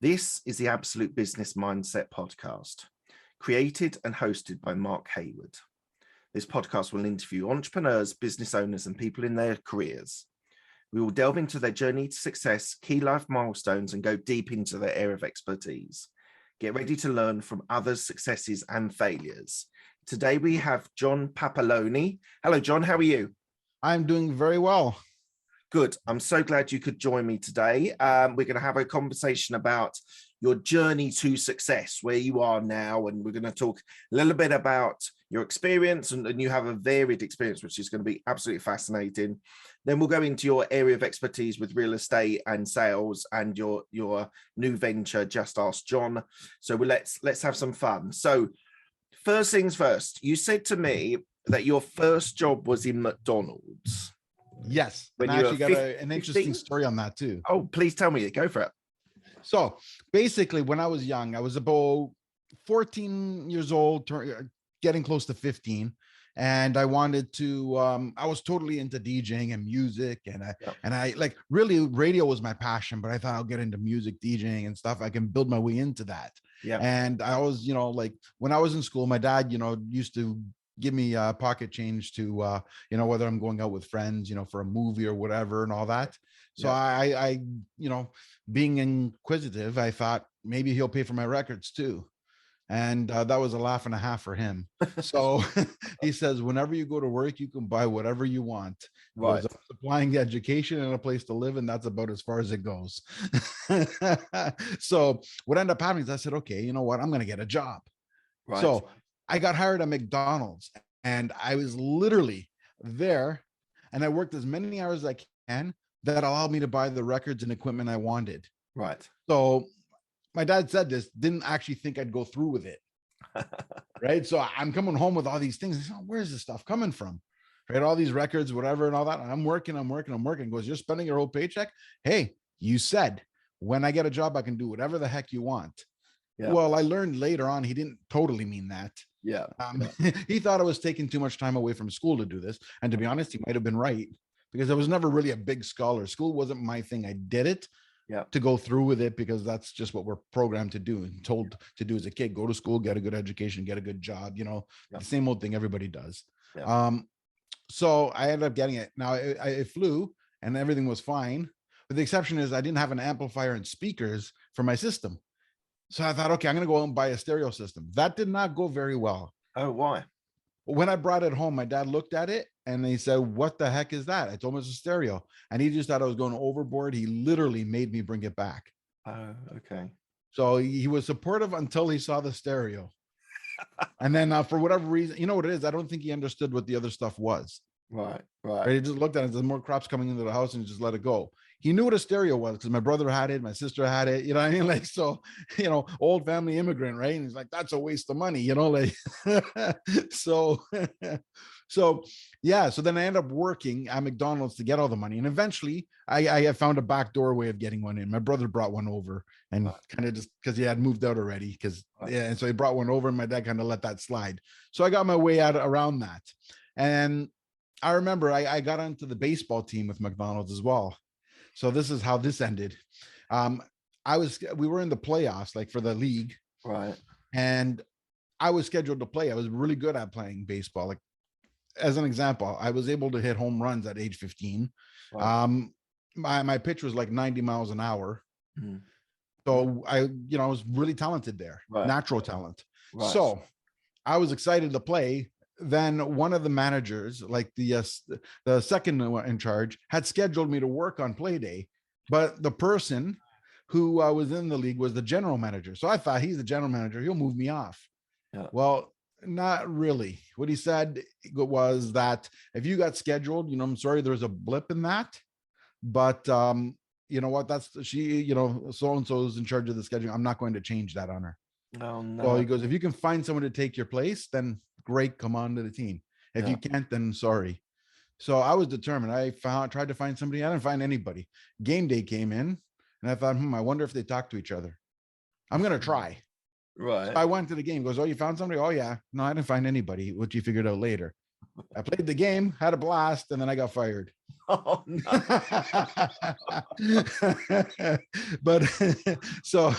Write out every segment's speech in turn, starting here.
This is the Absolute Business Mindset podcast, created and hosted by Mark Hayward. This podcast will interview entrepreneurs, business owners, and people in their careers. We will delve into their journey to success, key life milestones, and go deep into their area of expertise. Get ready to learn from others' successes and failures. Today we have John Papaloni. Hello, John. How are you? I'm doing very well. Good. I'm so glad you could join me today. We're going to have a conversation about your journey to success, where you are now, and we're going to talk a little bit about your experience, and you have a varied experience, which is going to be absolutely fascinating. Then we'll go into your area of expertise with real estate and sales and your new venture, Just Ask John. So let's have some fun. So first things first, you said to me that your first job was in McDonald's. Yes, and I actually got an interesting story on that too. Oh, please tell me. Go for it. So basically, when I was young, I was about 14 years old, getting close to 15. And I wanted to, I was totally into DJing and music. And I like, really, radio was my passion, but I thought I'll get into music, DJing and stuff. I can build my way into that. Yeah. And I was, like when I was in school, my dad, used to give me pocket change to, whether I'm going out with friends, for a movie or whatever and all that. So I being inquisitive, I thought maybe he'll pay for my records too. And that was a laugh and a half for him. So he says, whenever you go to work, you can buy whatever you want. Right. Supplying education and a place to live, and that's about as far as it goes. So what ended up happening is I said, okay, you know what? I'm going to get a job. Right. So I got hired at McDonald's, and I was literally there, and I worked as many hours as I can that allowed me to buy the records and equipment I wanted. Right. So my dad said this, didn't actually think I'd go through with it. Right. So I'm coming home with all these things. I said, oh, where's this stuff coming from? Right. All these records, whatever, and all that. And I'm working. He goes, you're spending your whole paycheck. Hey, you said when I get a job, I can do whatever the heck you want. Yeah. Well, I learned later on, he didn't totally mean that. Yeah. He thought I was taking too much time away from school to do this. And to be honest, he might have been right, because I was never really a big scholar. School wasn't my thing. I did it to go through with it because that's just what we're programmed to do and told to do as a kid. Go to school, get a good education, get a good job, the same old thing everybody does. Yeah. So I ended up getting it. Now I flew and everything was fine. But the exception is I didn't have an amplifier and speakers for my system. So I thought, okay, I'm going to go out and buy a stereo system. That did not go very well. Oh, why? When I brought it home, my dad looked at it and he said, what the heck is that? I told him it's a stereo. And he just thought I was going overboard. He literally made me bring it back. Oh, okay. So he was supportive until he saw the stereo. And then for whatever reason, you know what it is? I don't think he understood what the other stuff was. Right. He just looked at it. There's more crops coming into the house and just let it go. He knew what a stereo was because my brother had it, my sister had it, you know what I mean? Like, so, old family immigrant, right? And he's like, that's a waste of money, like, so then I ended up working at McDonald's to get all the money. And eventually I found a backdoor way of getting one in. My brother brought one over and kind of just because he had moved out already and so he brought one over and my dad kind of let that slide. So I got my way out around that. And I remember I got onto the baseball team with McDonald's as well. So this is how this ended. We were in the playoffs, like for the league. Right. And I was scheduled to play. I was really good at playing baseball. Like as an example, I was able to hit home runs at age 15. Right. My pitch was like 90 miles an hour. Mm-hmm. So I was really talented there, natural talent. Right. So I was excited to play. Then one of the managers, like the second in charge, had scheduled me to work on play day, but the person who was in the league was the general manager. So I thought, he's the general manager, he'll move me off. Yeah. Well, not really. What he said was that if you got scheduled, I'm sorry, there's a blip in that, but you know what? That's so-and-so is in charge of the schedule. I'm not going to change that on her. Oh no. Well, he goes, if you can find someone to take your place, then great, come on to the team. If you can't, then sorry. So I was determined. I tried to find somebody. I didn't find anybody. Game day came in and I thought, I wonder if they talk to each other. I'm going to try. Right. So I went to the game. He goes, oh, you found somebody? Oh yeah. No, I didn't find anybody, which you figured out later. I played the game, had a blast, and then I got fired. Oh no. But so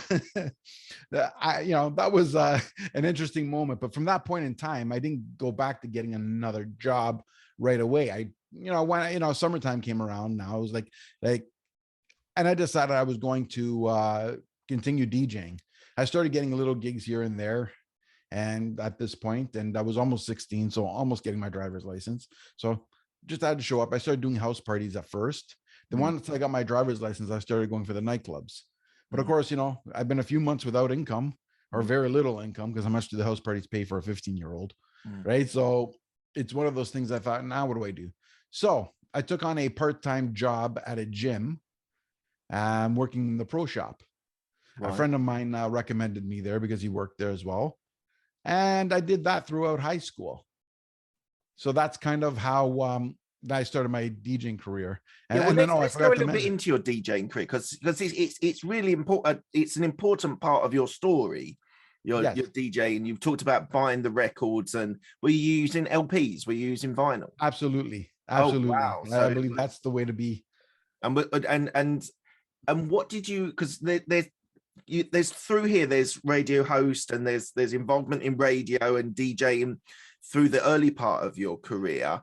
that was an interesting moment. But from that point in time, I didn't go back to getting another job right away. When summertime came around, now I was like, and I decided I was going to continue DJing. I started getting little gigs here and there. And at this point, and I was almost 16, so almost getting my driver's license. So just had to show up. I started doing house parties at first. Then once I got my driver's license, I started going for the nightclubs. But of course, I've been a few months without income or very little income, because how much do the house parties pay for a 15-year-old, right? So it's one of those things I thought, now what do I do? So I took on a part-time job at a gym, working in the pro shop. Right. A friend of mine recommended me there because he worked there as well. And I did that throughout high school. So that's kind of how I started my DJing career. And let's go a little bit into your DJing career, because it's really important. It's an important part of your story. Your DJ, and you've talked about buying the records, and were you using LPs? Were you using vinyl? Absolutely. Oh, wow. So I believe that's the way to be. And what did you? Because there's through here, there's radio host, and there's involvement in radio and DJing through the early part of your career.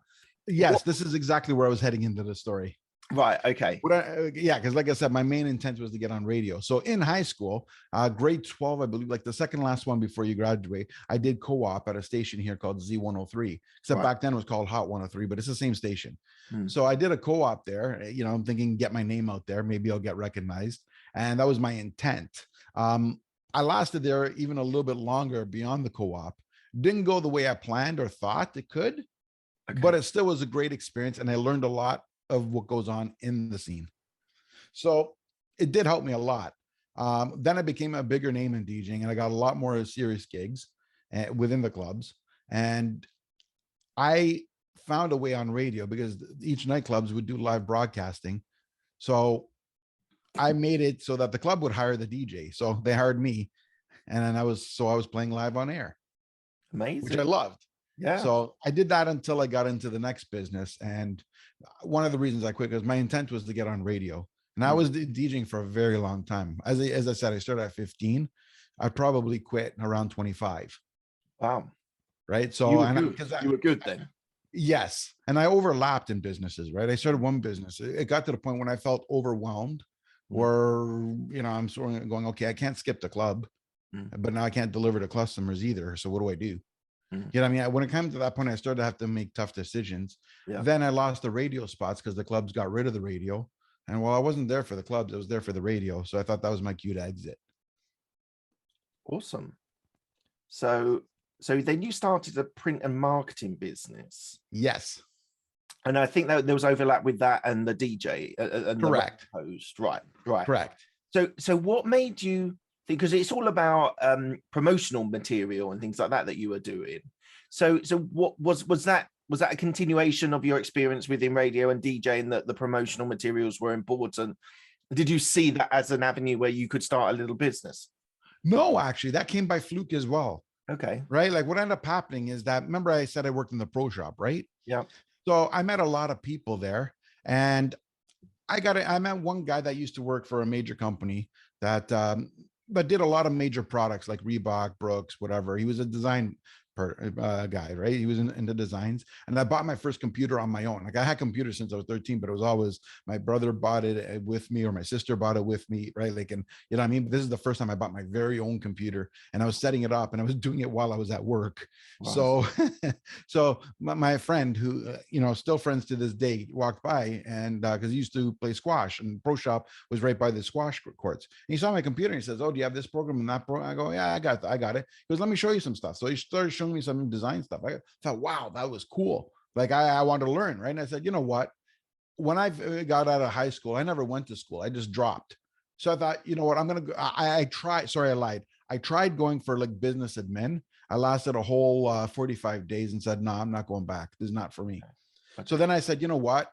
Yes, this is exactly where I was heading into the story. Right. Okay. Because like I said, my main intent was to get on radio. So in high school, grade 12, I believe, like the second last one before you graduate, I did co-op at a station here called Z103. Except back then it was called Hot 103, but it's the same station. So I did a co-op there. I'm thinking, get my name out there. Maybe I'll get recognized. And that was my intent. I lasted there even a little bit longer beyond the co-op. Didn't go the way I planned or thought it could, but it still was a great experience. And I learned a lot of what goes on in the scene. So it did help me a lot. Then I became a bigger name in DJing, and I got a lot more serious gigs within the clubs. And I found a way on radio, because each nightclubs would do live broadcasting. So I made it so that the club would hire the DJ. So they hired me, and then I was playing live on air. Amazing. Which I loved. Yeah. So I did that until I got into the next business. And one of the reasons I quit, because my intent was to get on radio. And I was DJing for a very long time. As I said, I started at 15. I probably quit around 25. Wow. Right. So you were good then. Yes. And I overlapped in businesses, right? I started one business. It got to the point when I felt overwhelmed, where, I'm sort of going, okay, I can't skip the club, but now I can't deliver to customers either. So what do I do? You know what I mean? When it came to that point, I started to have to make tough decisions. Yeah. Then I lost the radio spots because the clubs got rid of the radio. And while I wasn't there for the clubs, I was there for the radio. So I thought that was my cue to exit. Awesome. So then you started a print and marketing business. Yes. And I think that there was overlap with that and the DJ. And correct. The host. Right. Correct. So what made you, because it's all about promotional material and things like that you were doing. So what was that a continuation of your experience within radio and DJing, that the promotional materials were important? Did you see that as an avenue where you could start a little business? No, actually, that came by fluke as well. Okay. Right. Like what ended up happening is that, remember I said I worked in the pro shop, right? Yeah. So I met a lot of people there, and I met one guy that used to work for a major company that did a lot of major products like Reebok, Brooks, whatever. He was a design guy, right? He was into designs. And I bought my first computer on my own. Like I had computers since I was 13, but it was always my brother bought it with me, or my sister bought it with me, right? Like, and you know what I mean? This is the first time I bought my very own computer, and I was setting it up, and I was doing it while I was at work. Wow. So my friend, who, still friends to this day, walked by, and because he used to play squash, and pro shop was right by the squash courts. And he saw my computer, and he says, "Oh, do you have this program and that program?" I go, "Yeah, I got it." He goes, "Let me show you some stuff." So he started showing me some design stuff. I thought, wow, that was cool. Like I wanted to learn, right? And I said, you know what? When I got out of high school, I never went to school. I just dropped. So I thought, you know what? I'm going to go. I tried. Sorry, I lied. I tried going for like business admin. I lasted a whole 45 days and said, no, I'm not going back. This is not for me. Okay. So then I said, you know what?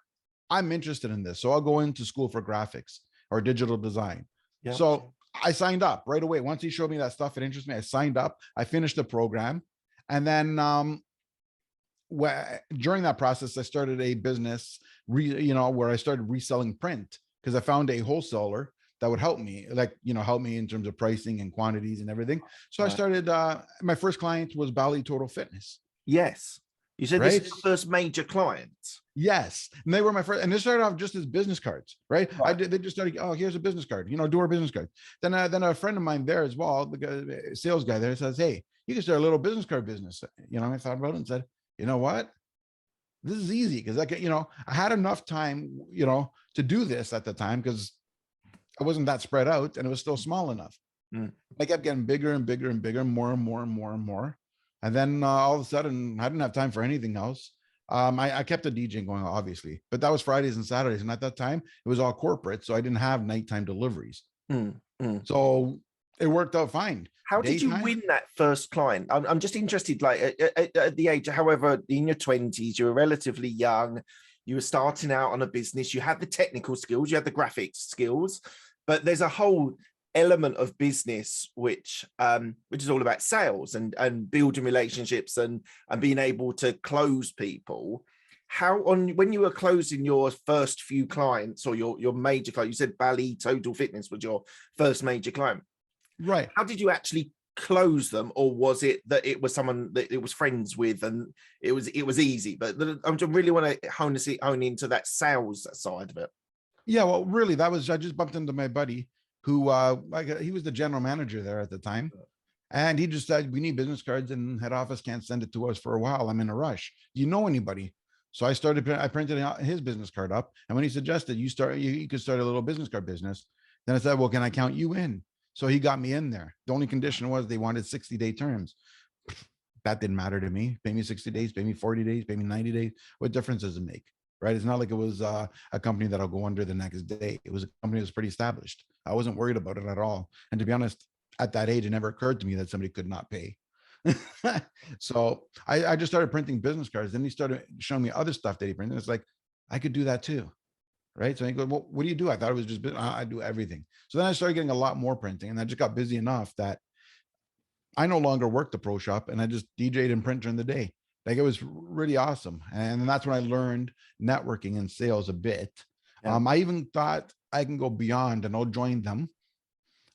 I'm interested in this. So I'll go into school for graphics or digital design. Yeah. So I signed up right away. Once he showed me that stuff, it interested me. I signed up. I finished the program. And then during that process, I started a business, where I started reselling print because I found a wholesaler that would help me, help me in terms of pricing and quantities and everything. So I started, my first client was Bali Total Fitness. Yes. You said this Right. is your first major client. Yes. And they were my first, and they started off just as business cards, right? They just started, oh, here's a business card, do our business card. Then a friend of mine there as well, the guy, sales guy there, says, hey, you can start a little business card business. I thought about it and said, you know what? This is easy because I had enough time, to do this at the time because I wasn't that spread out and it was still small enough. I kept getting bigger and bigger and bigger, more and more and more and more. And then all of a sudden, I didn't have time for anything else. I kept the DJing going, obviously, but that was Fridays and Saturdays. And at that time, it was all corporate. So I didn't have nighttime deliveries. So it worked out fine. How did you win that first client? I'm just interested, like at the age, however, in your 20s, you were relatively young. You were starting out on a business. You had the technical skills, you had the graphics skills, but there's a whole element of business which is all about sales and building relationships and being able to close people. When you were closing your first few clients or your major client, you said Bali Total Fitness was your first major client, right? How did you actually close them, or was it that it was someone that it was friends with and it was easy? But I really want to hone into that sales side of it. Yeah, well, really, I just bumped into my buddy who he was the general manager there at the time. And he just said, we need business cards and head office can't send it to us for a while. I'm in a rush. Do you know anybody? So I printed his business card up. And when he suggested you could start a little business card business, then I said, well, can I count you in? So he got me in there. The only condition was they wanted 60-day terms. That didn't matter to me. Pay me 60 days, pay me 40 days, pay me 90 days. What difference does it make? Right? It's not like it was a company that'll go under the next day. It was a company that was pretty established. I wasn't worried about it at all. And to be honest, at that age, it never occurred to me that somebody could not pay. So I just started printing business cards. Then he started showing me other stuff that he printed. It's like, I could do that too. Right. So he goes, well, what do you do? I thought it was just, I do everything. So then I started getting a lot more printing and I just got busy enough that I no longer worked the pro shop and I just DJ'd and print during the day. Like it was really awesome. And that's when I learned networking and sales a bit. Yeah. I even thought I can go beyond and I'll join them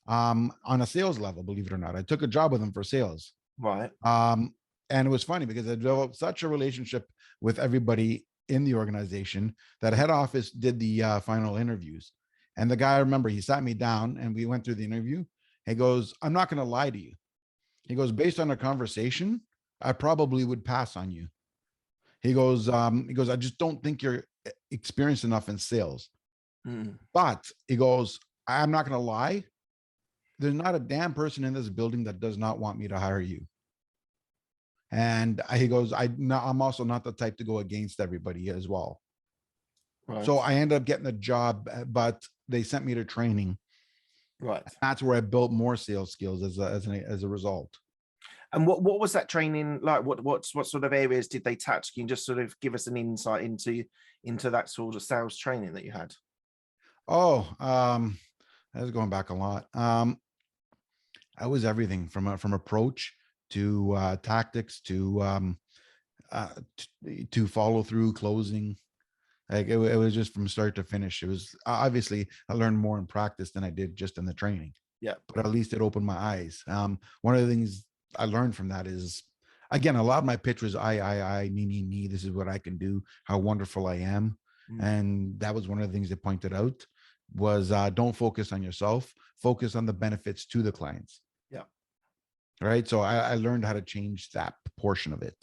on a sales level, believe it or not. I took a job with them for sales. Right. And it was funny because I developed such a relationship with everybody in the organization that head office did the final interviews. And the guy, I remember, he sat me down and we went through the interview. He goes, I'm not going to lie to you. He goes, based on our conversation, I probably would pass on you. He goes, I just don't think you're experienced enough in sales. But he goes, I'm not going to lie. There's not a damn person in this building that does not want me to hire you. And he goes, I'm also not the type to go against everybody as well. Right. So I ended up getting a job, but they sent me to training. Right. That's where I built more sales skills as a result. And what was that training like? What sort of areas did they touch? Can you just sort of give us an insight into that sort of sales training that you had? Oh, I was going back a lot. I was everything from approach to tactics to follow through, closing. Like it was just from start to finish. It was obviously I learned more in practice than I did just in the training. Yeah, but at least it opened my eyes. One of the things I learned from that is, again, a lot of my pitch was I, me. This is what I can do. How wonderful I am, and that was one of the things they pointed out was don't focus on yourself. Focus on the benefits to the clients. Yeah. Right. So I learned how to change that portion of it.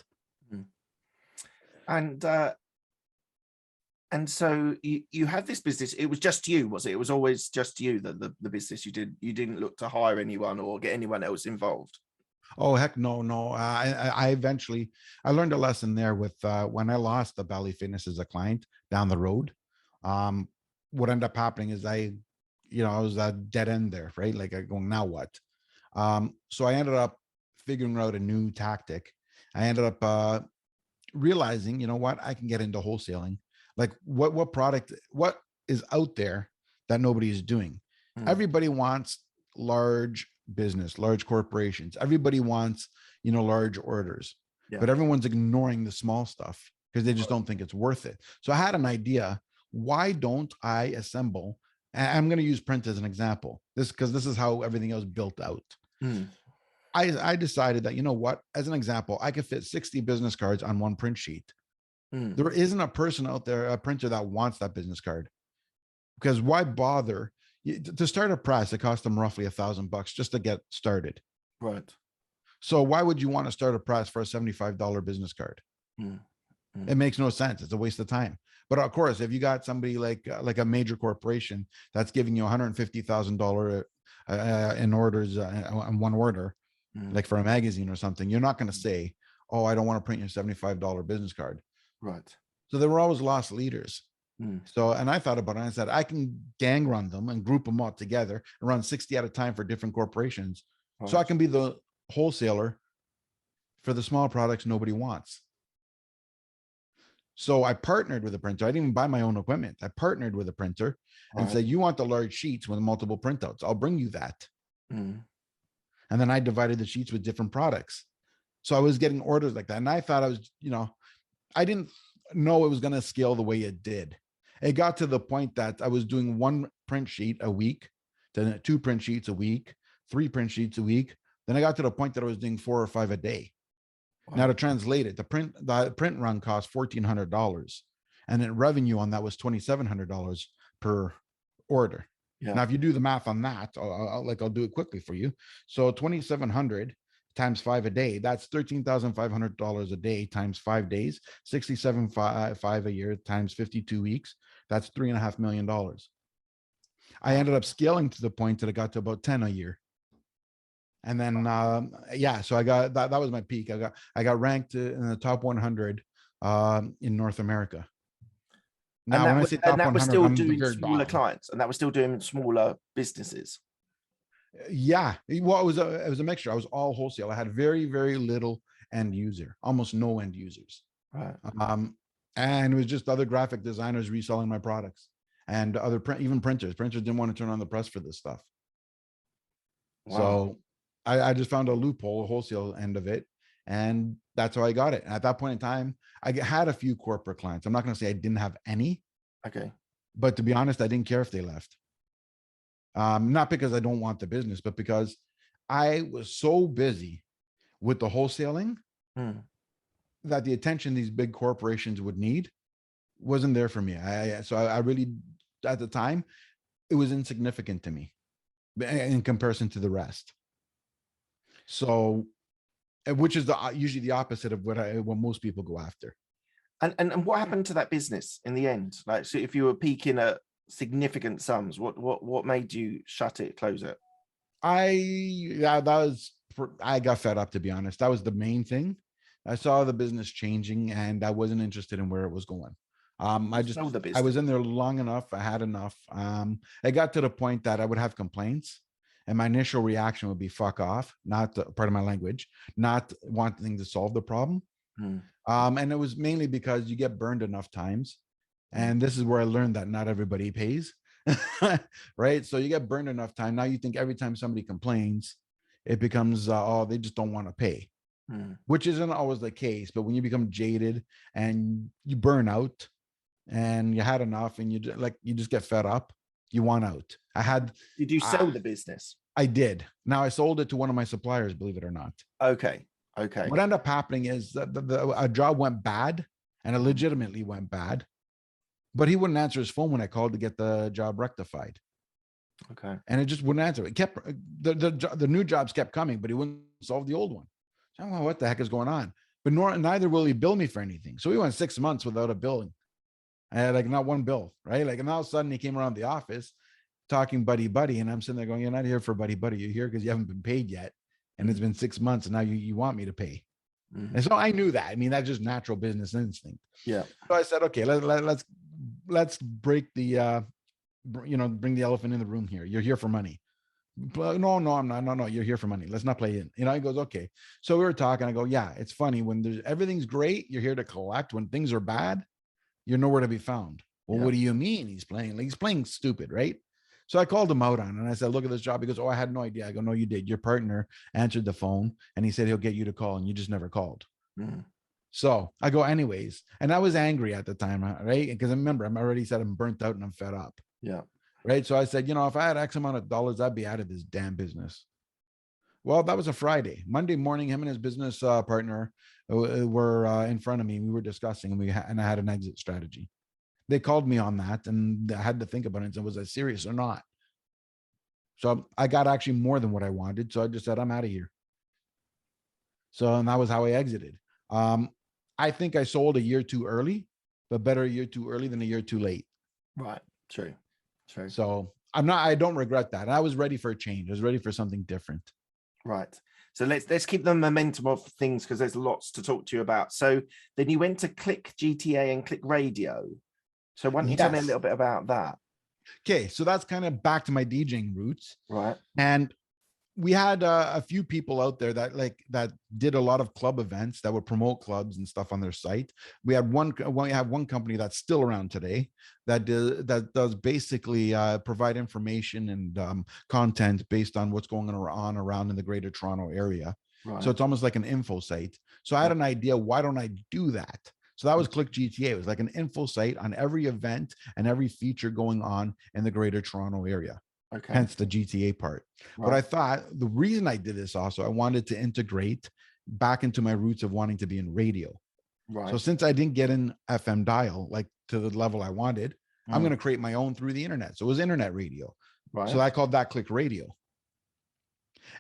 And so you had this business. It was just you, was it? It was always just you, the business you did. You didn't look to hire anyone or get anyone else involved. Oh, heck no. I eventually, I learned a lesson there with when I lost the Bali Fitness as a client down the road. What ended up happening is I was a dead end there, right? Like I'm going, now what? So I ended up figuring out a new tactic. I ended up realizing, you know what, I can get into wholesaling. Like what product, what is out there that nobody is doing? Everybody wants large business, large corporations. Everybody wants, large orders. Yeah. but everyone's ignoring the small stuff because they just don't think it's worth it. So I had an idea. Why don't I assemble? And I'm going to use print as an example. Because this is how everything else built out. Mm. I decided that, you know what, as an example, I could fit 60 business cards on one print sheet. There isn't a person out there, a printer that wants that business card. Because why bother? To start a press, it cost them roughly $1,000 just to get started. Right. So why would you want to start a press for a $75 business card? It makes no sense. It's a waste of time. But of course, if you got somebody like a major corporation that's giving you $150,000 in orders on one order, like for a magazine or something, you're not going to say, "Oh, I don't want to print your $75 business card." Right. So there were always lost leaders. So, and I thought about it. And I said, I can gang run them and group them all together and run 60 at a time for different corporations. Right. So I can be the wholesaler for the small products nobody wants. So I partnered with a printer. I didn't even buy my own equipment. I partnered with a printer and said, you want the large sheets with multiple printouts? I'll bring you that. And then I divided the sheets with different products. So I was getting orders like that. And I thought I was, I didn't know it was going to scale the way it did. It got to the point that I was doing one print sheet a week, then 2 print sheets a week, 3 print sheets a week. Then I got to the point that I was doing 4 or 5 a day. Wow. Now to translate it, the print run cost $1,400, and then revenue on that was $2,700 per order. Yeah. Now, if you do the math on that, I'll do it quickly for you. So 2,700 times 5 a day, that's $13,500 a day times 5 days, 67.5 a year times 52 weeks. That's $3.5 million. I ended up scaling to the point that I got to about 10 a year. And then, so I got that was my peak. I got ranked in the top 100 in North America. Now, when I say top 100, was still doing smaller clients, and that was still doing smaller businesses. Yeah, well, it was a mixture. I was all wholesale. I had very, very little end user, almost no end users. Right. And it was just other graphic designers reselling my products, and other even printers. Printers didn't want to turn on the press for this stuff. Wow. So I just found a loophole, a wholesale end of it, and that's how I got it. And at that point in time, I had a few corporate clients. I'm not going to say I didn't have any. Okay. But to be honest, I didn't care if they left. Not because I don't want the business, but because I was so busy with the wholesaling that the attention these big corporations would need wasn't there for me. I really, at the time, it was insignificant to me in comparison to the rest. So, which is usually the opposite of what most people go after. And what happened to that business in the end? Like, so if you were peaking at significant sums, what made you shut it, close it? I got fed up, to be honest. That was the main thing. I saw the business changing, and I wasn't interested in where it was going. I was in there long enough. I had enough. It got to the point that I would have complaints, and my initial reaction would be "fuck off," not part of my language, not wanting to solve the problem. And it was mainly because you get burned enough times. And this is where I learned that not everybody pays, right? So you get burned enough time. Now you think every time somebody complains, it becomes, they just don't want to pay, which isn't always the case. But when you become jaded and you burn out and you had enough and you just get fed up, you want out. Did you sell the business? I did. Now I sold it to one of my suppliers, believe it or not. Okay. What ended up happening is that a job went bad, and it legitimately went bad. But he wouldn't answer his phone when I called to get the job rectified. Okay. And it just wouldn't answer. It kept the new jobs kept coming, but he wouldn't solve the old one. So I don't know what the heck is going on. But neither will he bill me for anything. So we went 6 months without a billing. I had not one bill, right? And all of a sudden he came around the office talking buddy, and I'm sitting there going, "You're not here for buddy. You're here because you haven't been paid yet. And it's been 6 months, and now you want me to pay." And so I knew that. I mean, that's just natural business instinct. Yeah. So I said, okay, let's break the bring the elephant in the room here. You're here for money. No, I'm not. No, you're here for money. Let's not play in. He goes, okay. So we were talking. I go, yeah, it's funny when everything's great, you're here to collect. When things are bad, you're nowhere to be found. Well, What do you mean? He's playing stupid, right? So I called him out on it, and I said, look at this job. He goes, oh, I had no idea. I go, no, you did. Your partner answered the phone, and he said he'll get you to call, and you just never called. Mm. So I go anyways. And I was angry at the time, right? Because remember, I'm already said I'm burnt out and I'm fed up. Yeah. Right. So I said, if I had X amount of dollars, I'd be out of this damn business. Well, that was a Friday. Monday morning, him and his business partner were in front of me. We were discussing, and I had an exit strategy. They called me on that, and I had to think about it and said, was I serious or not? So I got actually more than what I wanted. So I just said, I'm out of here. So, and that was how I exited. I think I sold a year too early, but better a year too early than a year too late. Right. True. So I don't regret that. I was ready for a change. I was ready for something different. Right. So let's keep the momentum of things, because there's lots to talk to you about. So then you went to Click GTA and Click Radio. So why don't you tell me a little bit about that? Okay, so that's kind of back to my DJing roots. Right. And we had a few people out there that did a lot of club events that would promote clubs and stuff on their site. We have one company that's still around today that does basically provide information and content based on what's going on around in the Greater Toronto area. Right. So it's almost like an info site. So I had an idea, why don't I do that? So that was Click GTA. It was like an info site on every event and every feature going on in the Greater Toronto area. Okay. Hence the GTA part. Right. But I thought the reason I did this also, I wanted to integrate back into my roots of wanting to be in radio. Right. So since I didn't get in FM dial, like to the level I wanted, I'm going to create my own through the internet. So it was internet radio. Right. So I called that Click Radio.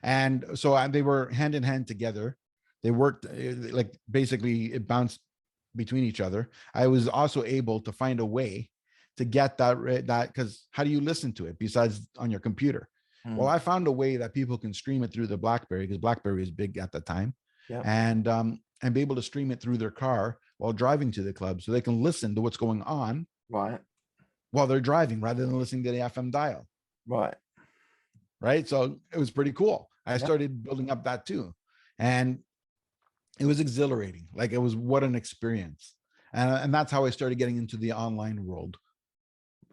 And so they were hand in hand together. They worked like basically it bounced between each other. I was also able to find a way to get that because how do you listen to it besides on your computer? Well, I found a way that people can stream it through the BlackBerry, because BlackBerry was big at the time. Yeah. And be able to stream it through their car while driving to the club, so they can listen to what's going on while they're driving rather than listening to the FM dial. Right. So it was pretty cool. I started building up that too. And it was exhilarating. Like it was what an experience. And that's how I started getting into the online world.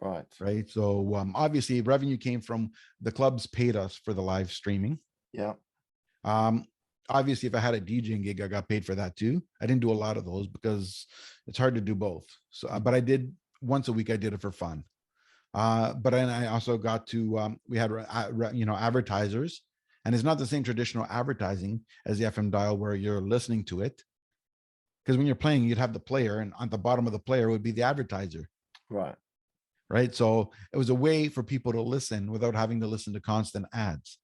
Right. So obviously revenue came from the clubs paid us for the live streaming. Yeah. Obviously, if I had a DJing gig, I got paid for that too. I didn't do a lot of those because it's hard to do both. So, but I did once a week. I did it for fun. But then I also got to we had advertisers, and it's not the same traditional advertising as the FM dial where you're listening to it. Because when you're playing, you'd have the player, and on the bottom of the player would be the advertiser. Right. So it was a way for people to listen without having to listen to constant ads.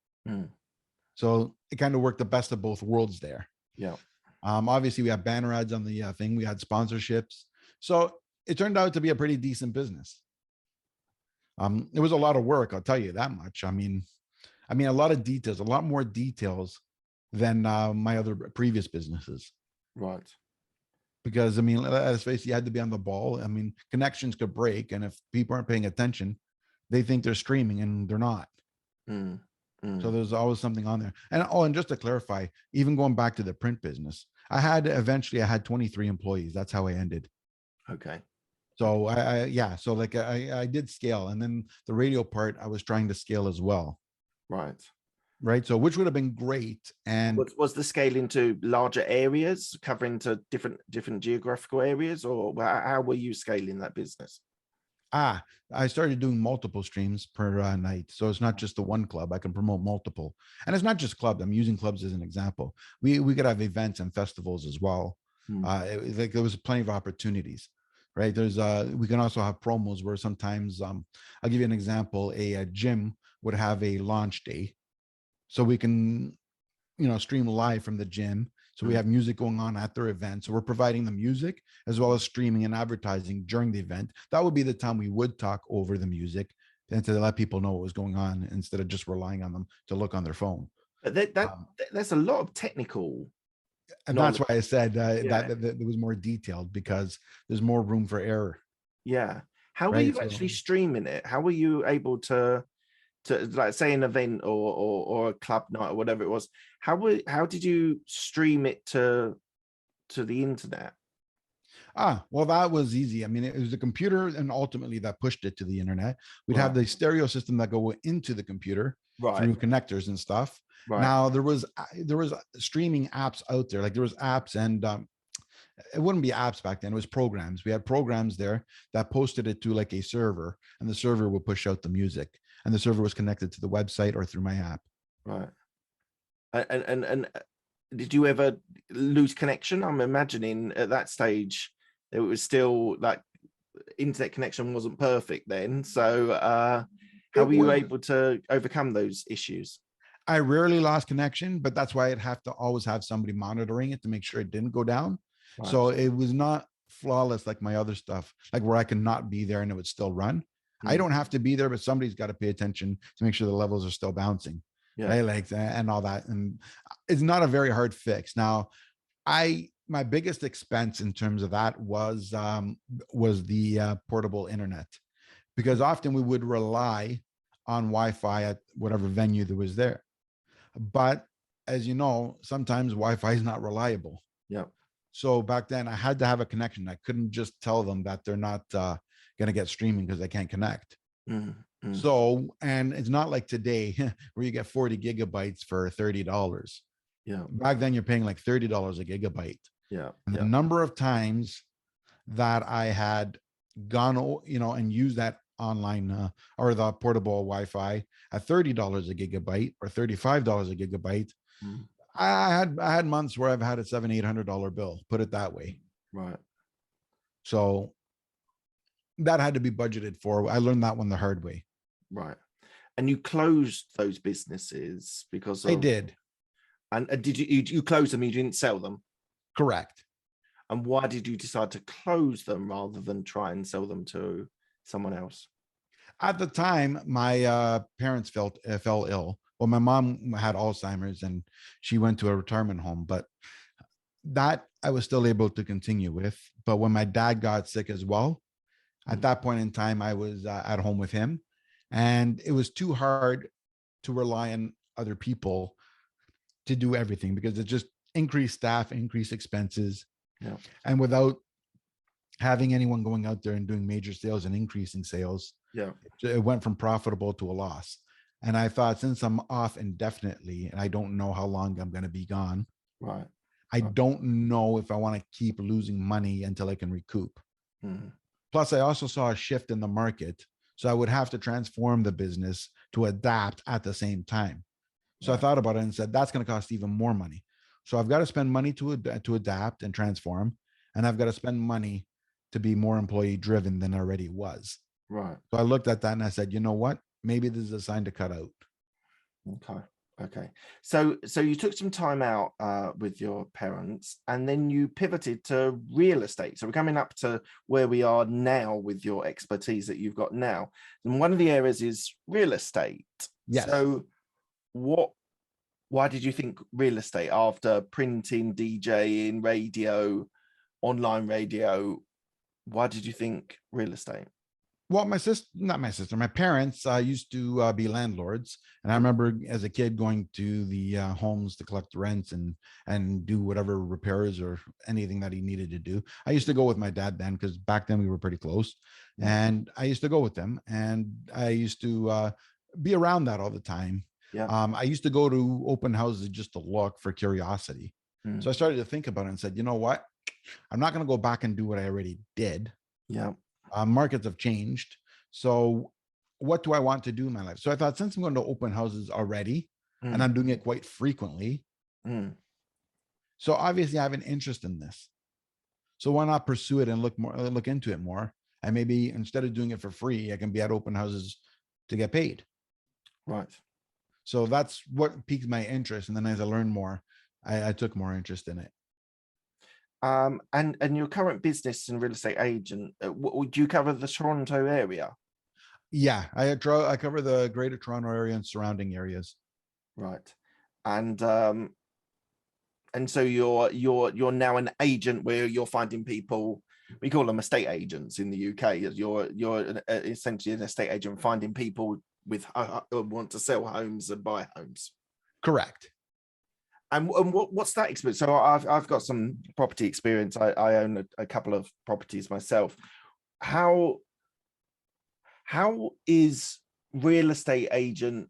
So it kind of worked the best of both worlds there. Yeah. Obviously, we have banner ads on the thing. We had sponsorships. So it turned out to be a pretty decent business. It was a lot of work, I'll tell you that much. I mean, a lot of details, a lot more details than my other previous businesses. Right. Because let's face it, you had to be on the ball. Connections could break, and if people aren't paying attention, they think they're streaming and they're not. So there's always something on there. And just to clarify, even going back to the print business, I had 23 employees. That's how I ended. Okay. So I did scale, and then the radio part I was trying to scale as well. Right. So which would have been great. And was the scaling to larger areas, covering to different geographical areas, or how were you scaling that business? I started doing multiple streams per night. So it's not just the one club. I can promote multiple. And it's not just clubs. I'm using clubs as an example. We could have events and festivals as well. There was plenty of opportunities, right? We can also have promos where sometimes, I'll give you an example. A gym would have a launch day. So we can, stream live from the gym. So we have music going on at their event. So we're providing the music as well as streaming and advertising during the event. That would be the time we would talk over the music and to let people know what was going on instead of just relying on them to look on their phone. But that's a lot of technical. And knowledge. That's why I said that it was more detailed, because there's more room for error. Yeah. How were you actually streaming it? How were you able to like say an event or a club night or whatever it was? How did you stream it to the internet? Well, that was easy. I mean, it was the computer and ultimately that pushed it to the internet. We'd have Right. the stereo system that go into the computer Right. through connectors and stuff. Right. Now there was streaming apps out there. Like there was apps and it wouldn't be apps back then. It was programs. We had programs there that posted it to like a server, and the server would push out the music, and the server was connected to the website or through my app. Right. And did you ever lose connection? I'm imagining at that stage it was still like internet connection wasn't perfect then. So how It were you was. able to overcome those issues? I rarely lost connection, but that's why I'd have to always have somebody monitoring it to make sure it didn't go down. Right. So it was not flawless like my other stuff, like where I could not be there and it would still run. I don't have to be there, but somebody's got to pay attention to make sure the levels are still bouncing. Yeah. Right. Like that and all that. And it's not a very hard fix. Now, my biggest expense in terms of that was the portable internet, because often we would rely on Wi-Fi at whatever venue that was there. But as you know, sometimes Wi-Fi is not reliable. Yeah. So back then I had to have a connection. I couldn't just tell them that they're not going to get streaming because they can't connect. So, and it's not like today where you get 40 gigabytes for $30. Yeah. Back then you're paying like $30 a gigabyte. Yeah. And the number of times that I had gone, and used that online or the portable Wi-Fi at $30 a gigabyte or $35 a gigabyte. I had months where I've had a $700-800 bill, put it that way. Right. So that had to be budgeted for. I learned that one the hard way. Right. And you closed those businesses because I did. And did you close them? You didn't sell them? Correct. And why did you decide to close them rather than try and sell them to someone else? At the time, my parents fell ill. Well, my mom had Alzheimer's and she went to a retirement home, but that I was still able to continue with. But when my dad got sick as well, at that point in time, I was at home with him, and it was too hard to rely on other people to do everything because it just increased staff, increased expenses. Yeah. And without having anyone going out there and doing major sales and increasing sales, yeah, it went from profitable to a loss. And I thought, since I'm off indefinitely and I don't know how long I'm going to be gone, right, I don't know if I want to keep losing money until I can recoup. Plus, I also saw a shift in the market. So I would have to transform the business to adapt at the same time. So I thought about it and said, that's going to cost even more money. So I've got to spend money to adapt and transform. And I've got to spend money to be more employee driven than I already was. Right. So I looked at that and I said, you know what? Maybe this is a sign to cut out. Okay. So you took some time out with your parents, and then you pivoted to real estate. So we're coming up to where we are now with your expertise that you've got now. And one of the areas is real estate. Yes. So why did you think real estate after printing, DJing, radio, online radio? Why did you think real estate? Well, my parents used to be landlords. And I remember as a kid going to the homes to collect rents and do whatever repairs or anything that he needed to do. I used to go with my dad then, because back then we were pretty close. And I used to go with them, and I used to be around that all the time. Yeah. I used to go to open houses just to look for curiosity. So I started to think about it and said, you know what? I'm not going to go back and do what I already did. Yeah. Markets have changed. So what do I want to do in my life? So I thought, since I'm going to open houses already and I'm doing it quite frequently, so obviously I have an interest in this. So why not pursue it and look into it more? And maybe instead of doing it for free, I can be at open houses to get paid. Right. So that's what piqued my interest. And then as I learned more, I took more interest in it. And your current business and real estate agent, would you cover the Toronto area? Yeah, I cover the Greater Toronto area and surrounding areas. Right. And so you're now an agent where you're finding people. We call them estate agents in the UK. You're essentially an estate agent finding people with want to sell homes and buy homes. Correct. And what's that experience? So I've got some property experience. I own a couple of properties myself. How is real estate agent?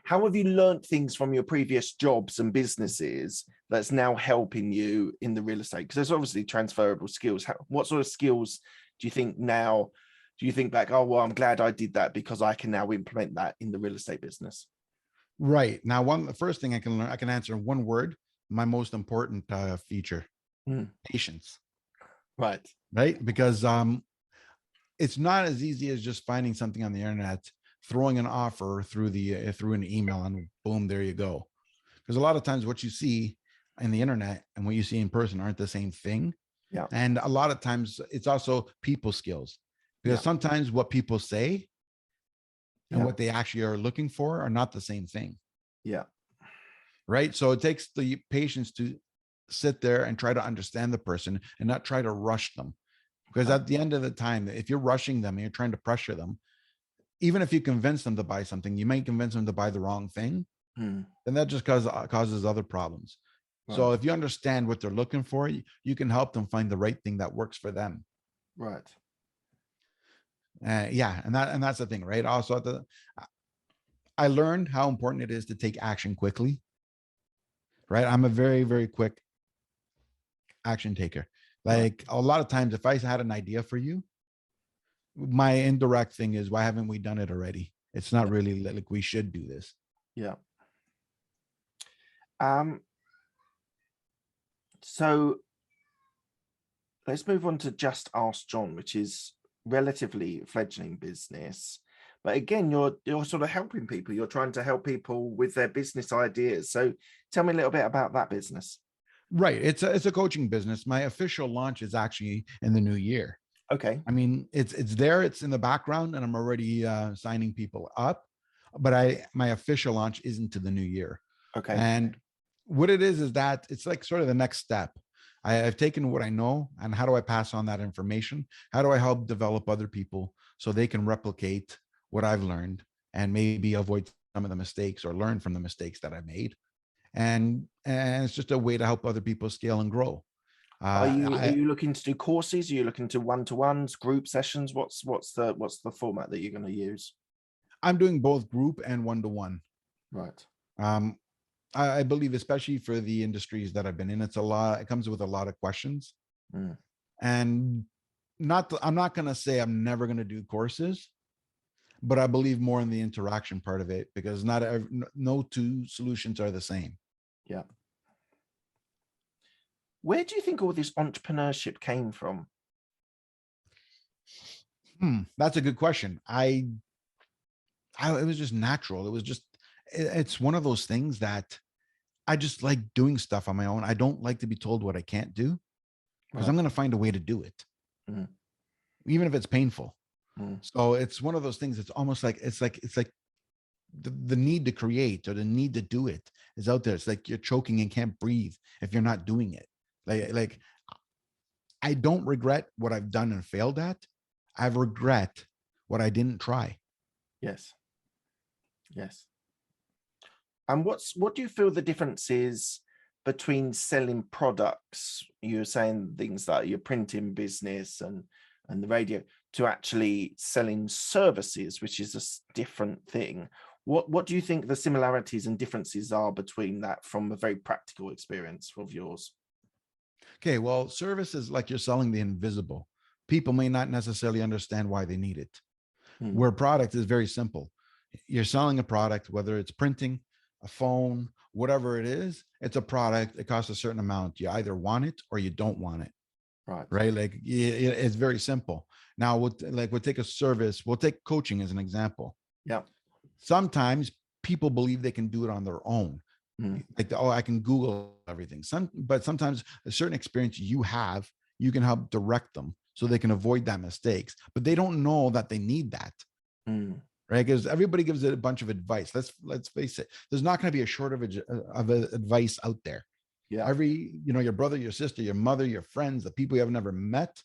How have you learned things from your previous jobs and businesses that's now helping you in the real estate? Because there's obviously transferable skills. What sort of skills do you think now? Do you think back, oh, well, I'm glad I did that because I can now implement that in the real estate business? Right. Now, the first thing I can learn, I can answer in one word, my most important feature, patience. Right. Right. Because it's not as easy as just finding something on the internet, throwing an offer through the through an email, and boom, there you go. Because a lot of times what you see in the internet and what you see in person aren't the same thing. Yeah. And a lot of times it's also people skills, because sometimes what people say and what they actually are looking for are not the same thing. Yeah. Right. So it takes the patience to sit there and try to understand the person and not try to rush them. Because at the end of the time, if you're rushing them and you're trying to pressure them, even if you convince them to buy something, you might convince them to buy the wrong thing. And that just causes other problems. Right. So if you understand what they're looking for, you can help them find the right thing that works for them. Right. Yeah. And that's the thing, right? Also, I learned how important it is to take action quickly. Right. I'm a very, very quick action taker. Like a lot of times, if I had an idea for you, my indirect thing is, why haven't we done it already? It's not really like we should do this. Yeah. So let's move on to Just Ask John, which is relatively fledgling business. But again, you're sort of helping people. You're trying to help people with their business ideas. So tell me a little bit about that business. Right. It's a coaching business. My official launch is actually in the new year. Okay. I mean, it's there, it's in the background, and I'm already signing people up. But my official launch isn't to the new year. Okay. And what it is that it's like sort of the next step. I've taken what I know, and how do I pass on that information? How do I help develop other people so they can replicate what I've learned and maybe avoid some of the mistakes or learn from the mistakes that I made? And it's just a way to help other people scale and grow. Are you looking to do courses? Are you looking to one-to-ones, group sessions? What's the format that you're going to use? I'm doing both group and one-to-one. Right. I believe, especially for the industries that I've been in, it comes with a lot of questions. And I'm not going to say I'm never going to do courses, but I believe more in the interaction part of it, because no two solutions are the same. Yeah. Where do you think all this entrepreneurship came from? That's a good question. It was just natural. It's one of those things that I just like doing stuff on my own. I don't like to be told what I can't do, because I'm going to find a way to do it, even if it's painful. So it's one of those things. It's almost like it's like the need to create or the need to do it is out there. It's like you're choking and can't breathe if you're not doing it. Like I don't regret what I've done and failed at. I regret what I didn't try. Yes. Yes. And what do you feel the difference is between selling products? You're saying things like your printing business and the radio, to actually selling services, which is a different thing. What do you think the similarities and differences are between that from a very practical experience of yours? Okay, well, service is like you're selling the invisible. People may not necessarily understand why they need it. Where product is very simple. You're selling a product, whether it's printing, a phone, whatever it is, it's a product. It costs a certain amount. You either want it or you don't want it. Right. Like it's very simple. Now, we'll take a service. We'll take coaching as an example. Yeah. Sometimes people believe they can do it on their own. Like, I can Google everything. But sometimes a certain experience you have, you can help direct them so they can avoid that mistakes. But they don't know that they need that. Right? Because everybody gives it a bunch of advice. Let's face it. There's not going to be a shortage of advice out there. Yeah. Your brother, your sister, your mother, your friends, the people you have never met,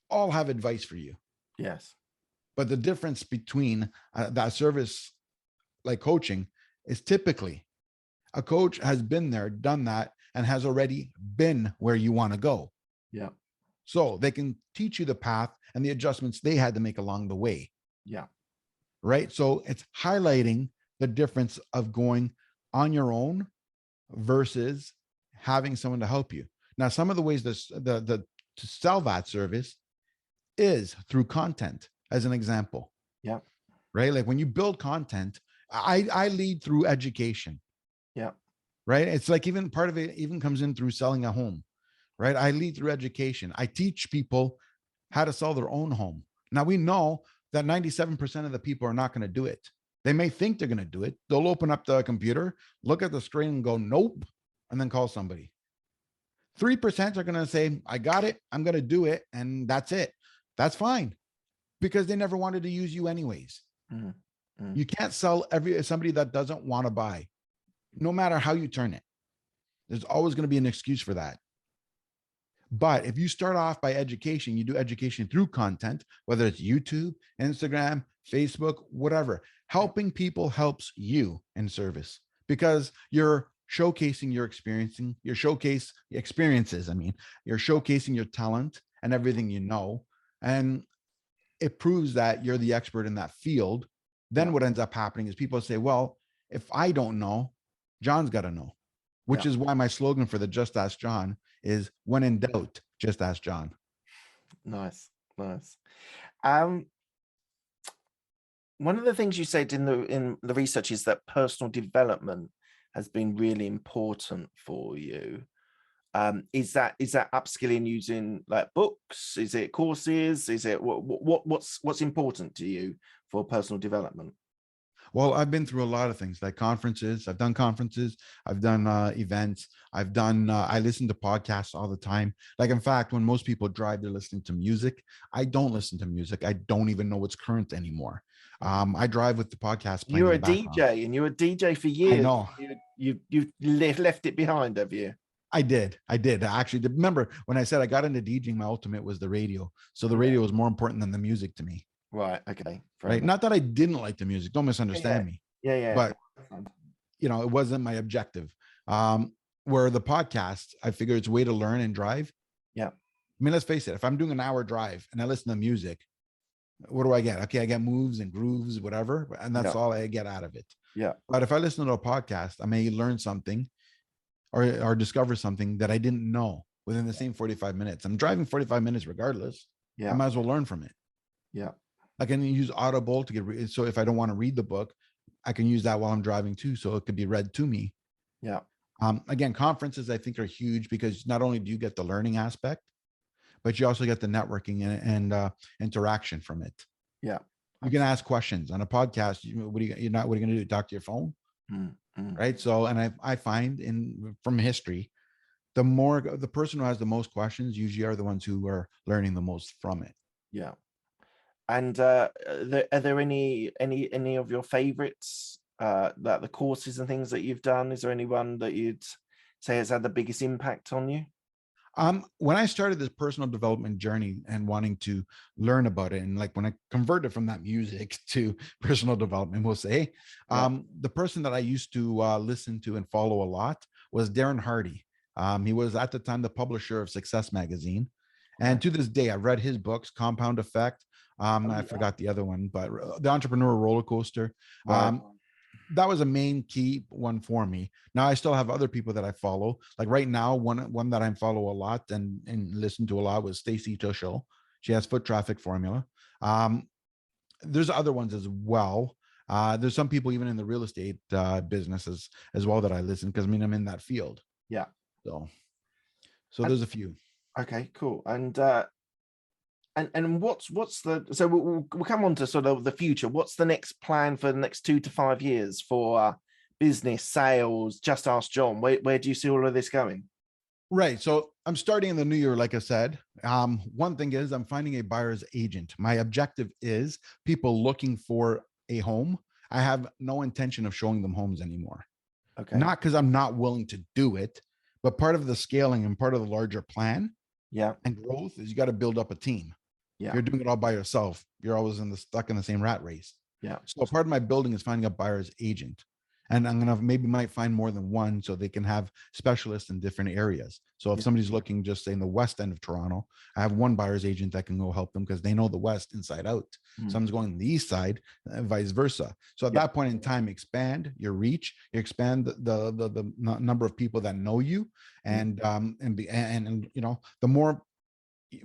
all have advice for you. Yes. But the difference between that service like coaching is typically A coach has been there, done that, and has already been where you want to go. Yeah. So they can teach you the path and the adjustments they had to make along the way. Yeah. Right. So it's highlighting the difference of going on your own versus having someone to help you. Now, some of the ways to sell that service is through content, as an example. Yeah. Right. Like when you build content, I lead through education. Yeah. Right. It's like even part of it even comes in through selling a home. Right. I lead through education. I teach people how to sell their own home. Now we know that 97% of the people are not going to do it. They may think they're going to do it. They'll open up the computer, look at the screen and go, nope, and then call somebody. 3% are going to say, I got it. I'm going to do it. And that's it. That's fine because they never wanted to use you anyways. You can't sell somebody that doesn't want to buy, no matter how you turn it. There's always going to be an excuse for that. But if you start off by education, you do education through content, whether it's YouTube, Instagram, Facebook, whatever. Helping people helps you in service because you're showcasing your experiences. You're showcasing your talent and everything you know. And it proves that you're the expert in that field. Then what ends up happening is people say, well, if I don't know, John's got to know, which is why my slogan for the Just Ask John is when in doubt, just ask John. Nice. One of the things you said in the research is that personal development has been really important for you. Is that upskilling using like books? Is it courses? Is it what's important to you for personal development? Well, I've been through a lot of things like conferences. I've done conferences. I've done events. I listen to podcasts all the time. Like, in fact, when most people drive, they're listening to music. I don't listen to music. I don't even know what's current anymore. I drive with the podcast playing. You're a DJ and you're a DJ for years. I know. You've left it behind, have you? I did. Actually, remember when I said I got into DJing, my ultimate was the radio. So the radio was more important than the music to me. Right. Okay. Right. Not that I didn't like the music. Don't misunderstand me. Yeah. But it wasn't my objective. Where the podcast, I figure it's a way to learn and drive. Yeah. I mean, let's face it. If I'm doing an hour drive and I listen to music, what do I get? Okay, I get moves and grooves, whatever, and that's all I get out of it. Yeah. But if I listen to a podcast, I may learn something or discover something that I didn't know within the same 45 minutes. I'm driving 45 minutes regardless. Yeah. I might as well learn from it. Yeah. I can use Audible to get so if I don't want to read the book, I can use that while I'm driving too, so it could be read to me. Yeah. Again, conferences I think are huge because not only do you get the learning aspect, but you also get the networking and interaction from it. Yeah. You can ask questions on a podcast. What are you going to do? Talk to your phone, right? So, and I find from history, the person who has the most questions usually are the ones who are learning the most from it. Yeah. And are there any of your favorites, like the courses and things that you've done? Is there anyone that you'd say has had the biggest impact on you? When I started this personal development journey and wanting to learn about it, and like when I converted from that music to personal development, we'll say, the person that I used to listen to and follow a lot was Darren Hardy. He was at the time the publisher of Success Magazine. And to this day, I've read his books, Compound Effect. I forgot the other one, but The Entrepreneur Roller Coaster. That was a main key one for me. Now I still have other people that I follow. Like right now, one that I follow a lot and listen to a lot was Stacey Tushel. She has Foot Traffic Formula. There's other ones as well. There's some people even in the real estate business as well that I listen because I'm in that field. Yeah. So there's a few. Okay, cool. And what's the, so we'll come on to sort of the future. What's the next plan for the next 2 to 5 years for business, sales? Just Ask John. Where do you see all of this going? Right. So I'm starting in the new year, like I said. One thing is I'm finding a buyer's agent. My objective is people looking for a home. I have no intention of showing them homes anymore. Okay. Not because I'm not willing to do it, but part of the scaling and part of the larger plan and growth is you got to build up a team. Yeah. You're doing it all by yourself. You're always stuck in the same rat race. Yeah. So part of my building is finding a buyer's agent. And I'm gonna maybe might find more than one so they can have specialists in different areas. So if somebody's looking just say in the west end of Toronto, I have one buyer's agent that can go help them because they know the west inside out. Someone's going on the east side, vice versa. So at that point in time, expand your reach, you expand the number of people that know you, and you know, the more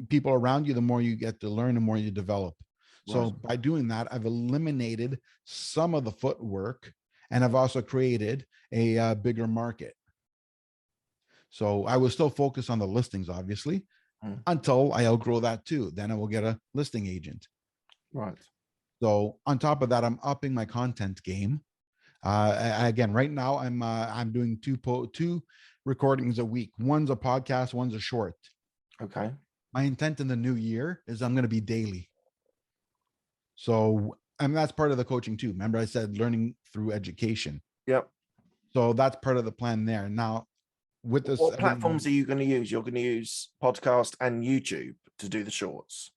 people around you, the more you get to learn, the more you develop. So by doing that, I've eliminated some of the footwork, and I've also created a bigger market. So I will still focus on the listings, obviously, until I outgrow that too. Then I will get a listing agent. Right. So on top of that, I'm upping my content game. Again, right now I'm doing two recordings a week. One's a podcast, one's a short. Okay. My intent in the new year is I'm going to be daily. So, and that's part of the coaching too. Remember, I said learning through education. Yep. So that's part of the plan there. Now, with this, what platforms are you going to use? You're going to use podcast and YouTube to do the shorts.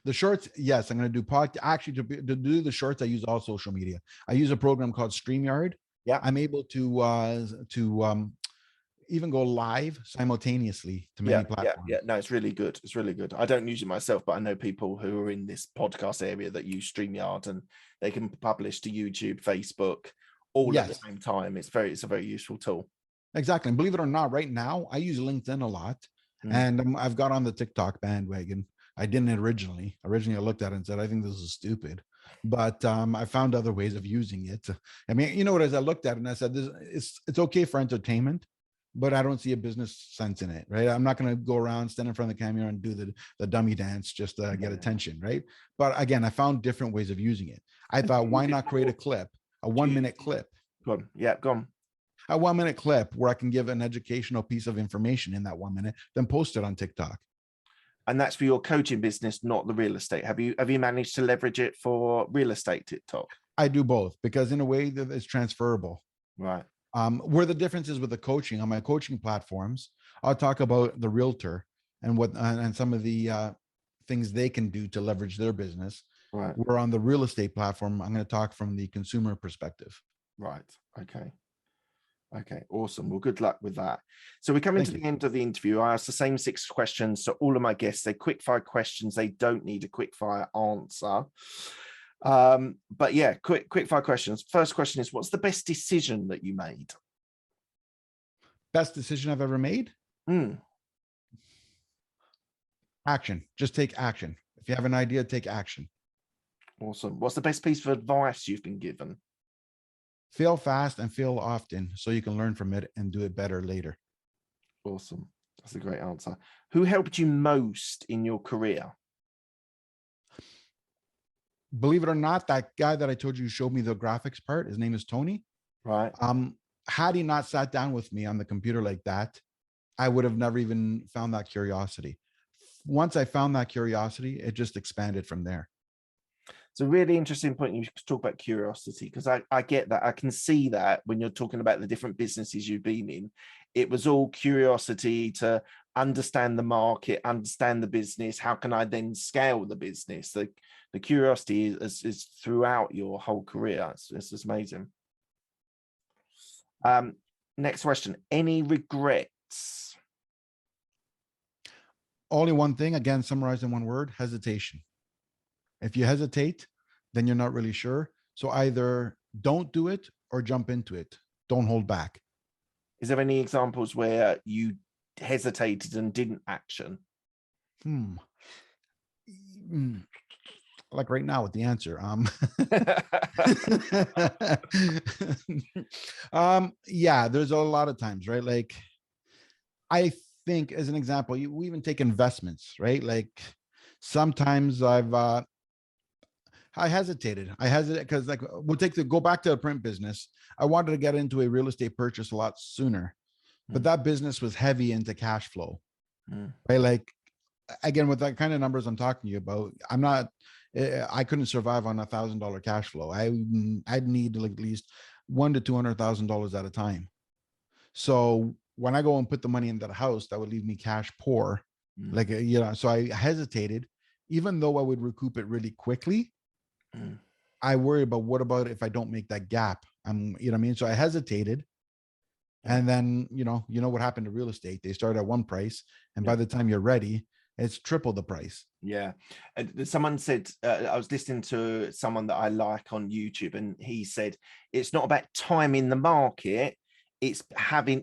The shorts, yes, I'm going to do actually to do the shorts. I use all social media. I use a program called StreamYard. Yeah, I'm able to even go live simultaneously to many platforms. Yeah. No, it's really good. It's really good. I don't use it myself, but I know people who are in this podcast area that use StreamYard, and they can publish to YouTube, Facebook, all at the same time. It's a very useful tool. Exactly. And believe it or not, right now I use LinkedIn a lot, and I've got on the TikTok bandwagon. I didn't originally. Originally, I looked at it and said, I think this is stupid. But I found other ways of using it. I mean, you know what, as I looked at it and I said, it's okay for entertainment, but I don't see a business sense in it, right? I'm not going to go around, stand in front of the camera and do the dummy dance just to get attention, right? But again, I found different ways of using it. I thought, why not create a clip, a 1 minute clip? Go on. Yeah, go on. A 1 minute clip where I can give an educational piece of information in that 1 minute, then post it on TikTok. And that's for your coaching business, not the real estate. Have you managed to leverage it for real estate TikTok? I do both, because in a way that it's transferable. Right. Where the difference is with the coaching, on my coaching platforms, I'll talk about the realtor and what and some of the things they can do to leverage their business. Right. Where on the real estate platform, I'm going to talk from the consumer perspective. Right. Okay. Okay, awesome. Well, good luck with that. So we're coming to the end of the interview. I asked the same 6 questions to all of my guests. They're quick fire questions. They don't need a quick fire answer. But yeah, quick fire questions. First question is, what's the best decision that you made? Best decision I've ever made? Action. Just take action. If you have an idea, take action. Awesome. What's the best piece of advice you've been given? Fail fast and fail often so you can learn from it and do it better later. Awesome. That's a great answer. Who helped you most in your career? Believe it or not, that guy that I told you showed me the graphics part, his name is Tony. Right. Had he not sat down with me on the computer like that, I would have never even found that curiosity. Once I found that curiosity, it just expanded from there. It's a really interesting point. You talk about curiosity, because I get that. I can see that when you're talking about the different businesses you've been in, it was all curiosity to understand the market, understand the business. How can I then scale the business? The curiosity is throughout your whole career. It's amazing. Next question. Any regrets? Only one thing, again, summarized in one word: hesitation. If you hesitate, then you're not really sure. So either don't do it or jump into it. Don't hold back. Is there any examples where you hesitated and didn't action? Like right now with the answer. Yeah, there's a lot of times, right? Like, I think as an example, we even take investments, right? Like sometimes I hesitated because, like, go back to the print business. I wanted to get into a real estate purchase a lot sooner, but that business was heavy into cash flow, right? Like, again, with that kind of numbers I'm talking to you about, I couldn't survive on $1,000 cash flow. I'd need like at least $100,000 to $200,000 at a time. So when I go and put the money into the house, that would leave me cash poor. Like, so I hesitated, even though I would recoup it really quickly. I worry about, what about if I don't make that gap You know what I mean? So I hesitated. And then, what happened to real estate? They start at one price, and by the time you're ready, it's triple the price. Yeah. Someone said, I was listening to someone that I like on YouTube, and he said, it's not about time in the market, it's having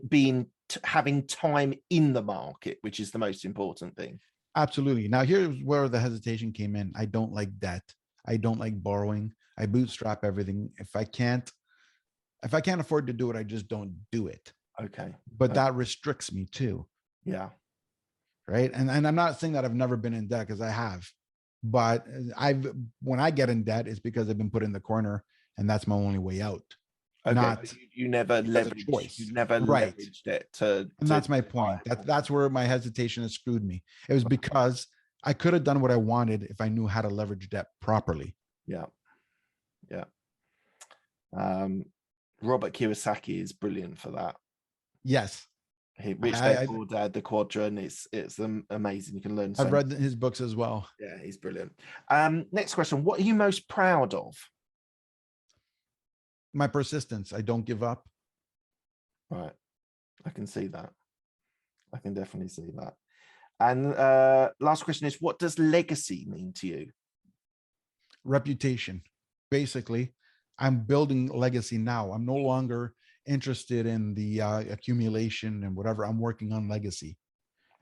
time in the market, which is the most important thing. Absolutely. Now, here's where the hesitation came in. I don't like debt. I don't like borrowing. I bootstrap everything. If I can't afford to do it, I just don't do it. Okay. But that restricts me too. Yeah. Right. And I'm not saying that I've never been in debt, because I have, but when I get in debt, it's because I've been put in the corner, and that's my only way out. Okay. Not you never leveraged. You never leveraged it to. And that's my point. That's where my hesitation has screwed me. It was because I could have done what I wanted if I knew how to leverage debt properly. Yeah. Yeah. Robert Kiyosaki is brilliant for that. Yes. Rich Dad Poor Dad, The Quadrant. It's amazing. You can learn. I've read his books as well. Yeah, he's brilliant. Next question. What are you most proud of? My persistence. I don't give up. Right. I can see that. I can definitely see that. And last question is, what does legacy mean to you? Reputation. Basically, I'm building legacy now. I'm no longer interested in the accumulation and whatever. I'm working on legacy.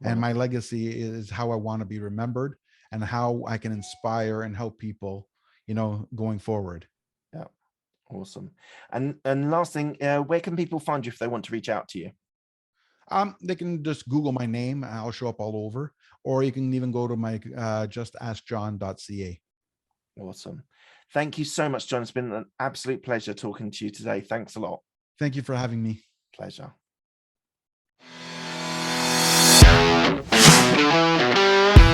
Right. And my legacy is how I want to be remembered and how I can inspire and help people, going forward. Yeah. Awesome. And last thing, where can people find you if they want to reach out to you? They can just Google my name. I'll show up all over, or you can even go to my justaskjohn.ca. Awesome. Thank you so much, John. It's been an absolute pleasure talking to you today. Thanks a lot. Thank you for having me. Pleasure.